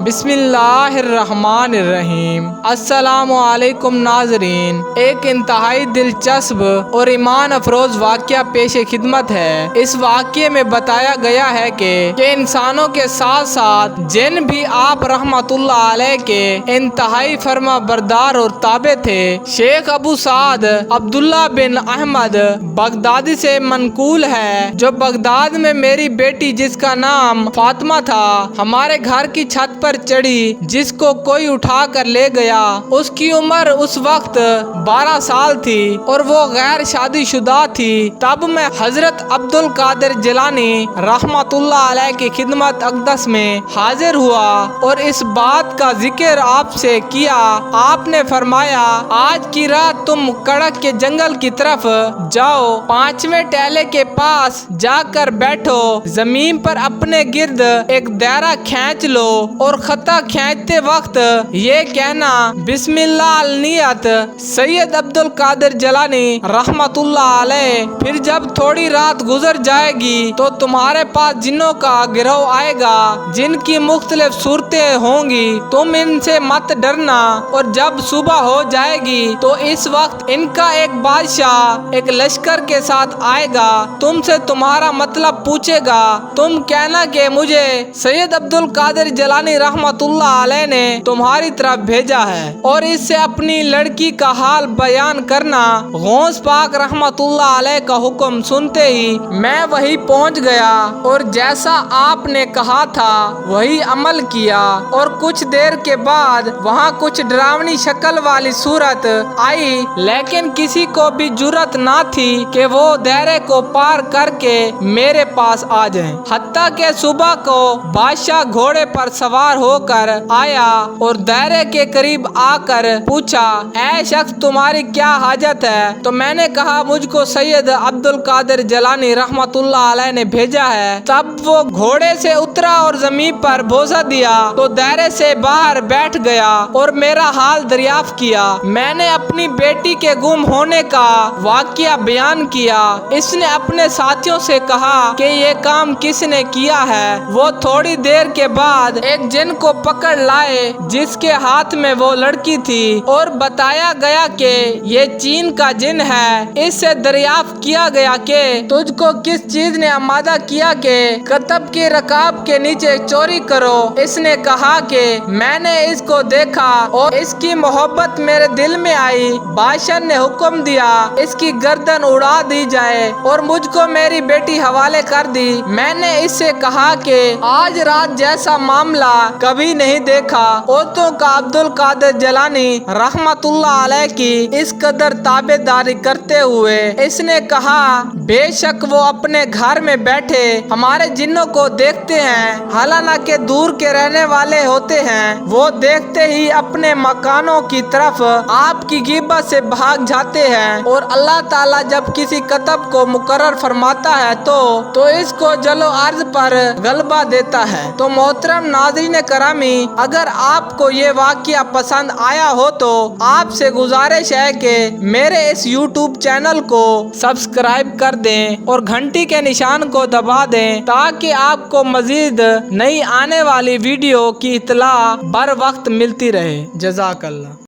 بسم اللہ الرحمن الرحیم۔ السلام علیکم ناظرین، ایک انتہائی دلچسپ اور ایمان افروز واقعہ پیش خدمت ہے۔ اس واقعے میں بتایا گیا ہے کہ انسانوں کے ساتھ ساتھ جن بھی آپ رحمت اللہ علیہ کے انتہائی فرما بردار اور تابع تھے۔ شیخ ابو سعد عبداللہ بن احمد بغدادی سے منقول ہے، جو بغداد میں میری بیٹی جس کا نام فاطمہ تھا ہمارے گھر کی چھت پر چڑھی، جس کو کوئی اٹھا کر لے گیا۔ اس کی عمر اس وقت 12 سال تھی اور وہ غیر شادی شدہ تھی۔ تب میں حضرت عبد القادر جیلانی رحمت اللہ علیہ کی خدمت اقدس میں حاضر ہوا اور اس بات کا ذکر آپ سے کیا۔ آپ نے فرمایا، آج کی رات تم کڑک کے جنگل کی طرف جاؤ، 5ویں ٹیلے کے پاس جا کر بیٹھو، زمین پر اپنے گرد ایک دائرہ کھینچ لو اور خطہ کھینچتے وقت یہ کہنا، بسم اللہ النیت سید عبد القادر جیلانی رحمت اللہ علیہ۔ پھر جب تھوڑی رات گزر جائے گی تو تمہارے پاس جنوں کا گروہ آئے گا، جن کی مختلف صورتیں ہوں گی، تم ان سے مت ڈرنا، اور جب صبح ہو جائے گی تو اس وقت ان کا ایک بادشاہ ایک لشکر کے ساتھ آئے گا، تم سے تمہارا مطلب پوچھے گا، تم کہنا کہ مجھے سید عبد القادر جیلانی رحمت اللہ علیہ نے تمہاری طرف بھیجا ہے، اور اس سے اپنی لڑکی کا حال بیان کرنا۔ غوث پاک رحمت اللہ علیہ کا حکم سنتے ہی میں وہیں پہنچ گیا اور جیسا آپ نے کہا تھا وہی عمل کیا، اور کچھ دیر کے بعد وہاں کچھ ڈراؤنی شکل والی صورت آئی، لیکن کسی کو بھی جرأت نہ تھی کہ وہ دائرے کو پار کر کے میرے پاس آ جائیں۔ حتیٰ کہ صبح کو بادشاہ گھوڑے پر سوار ہو کر آیا اور دائرے کے قریب آ کر پوچھا، اے شخص تمہاری کیا حاجت ہے؟ تو میں نے کہا، مجھ کو سید عبد القادر جیلانی رحمت اللہ علیہ نے بھیجا ہے۔ تب وہ گھوڑے سے اترا اور زمین پر بوسہ دیا تو دائرے سے باہر بیٹھ گیا اور میرا حال دریافت کیا۔ میں نے اپنی بیٹی کے گم ہونے کا واقعہ بیان کیا۔ اس نے اپنے ساتھیوں سے کہا کہ یہ کام کس نے کیا ہے؟ وہ تھوڑی دیر کے بعد ایک جن کو پکڑ لائے جس کے ہاتھ میں وہ لڑکی تھی، اور بتایا گیا کہ یہ چین کا جن ہے۔ اس سے دریافت کیا گیا کہ تجھ کو کس چیز نے آمادہ کیا کہ کتب کی رکاب کے نیچے چوری کرو؟ اس نے کہا کہ میں نے اس کو دیکھا اور اس کی محبت میرے دل میں آئی، بادشاہ نے حکم دیا اس کی گردن اڑا دی جائے اور مجھ کو میری بیٹی حوالے کر دی۔ میں نے اس سے کہا کہ آج رات جیسا معاملہ کبھی نہیں دیکھا۔ عورتوں کا عبد القادر جیلانی رحمت اللہ علیہ کی اس قدر تابع داری کرتے ہوئے اس نے کہا، بے شک وہ اپنے گھر میں بیٹھے ہمارے جنوں کو دیکھتے ہیں، حالانکہ دور کے رہنے والے ہوتے ہیں، وہ دیکھتے ہی اپنے مکانوں کی طرف آپ کی غیبت سے بھاگ جاتے ہیں، اور اللہ تعالیٰ جب کسی کتب کو مقرر فرماتا ہے تو اس کو جلو عرض پر غلبہ دیتا ہے۔ تو محترم ناظرین کرامی، اگر آپ کو یہ واقعہ پسند آیا ہو تو آپ سے گزارش ہے کہ میرے اس یوٹیوب چینل کو سبسکرائب کر دیں اور گھنٹی کے نشان کو دبا دیں تاکہ آپ کو مزید نئی آنے والی ویڈیو کی اطلاع بر وقت ملتی رہے۔ جزاک اللہ۔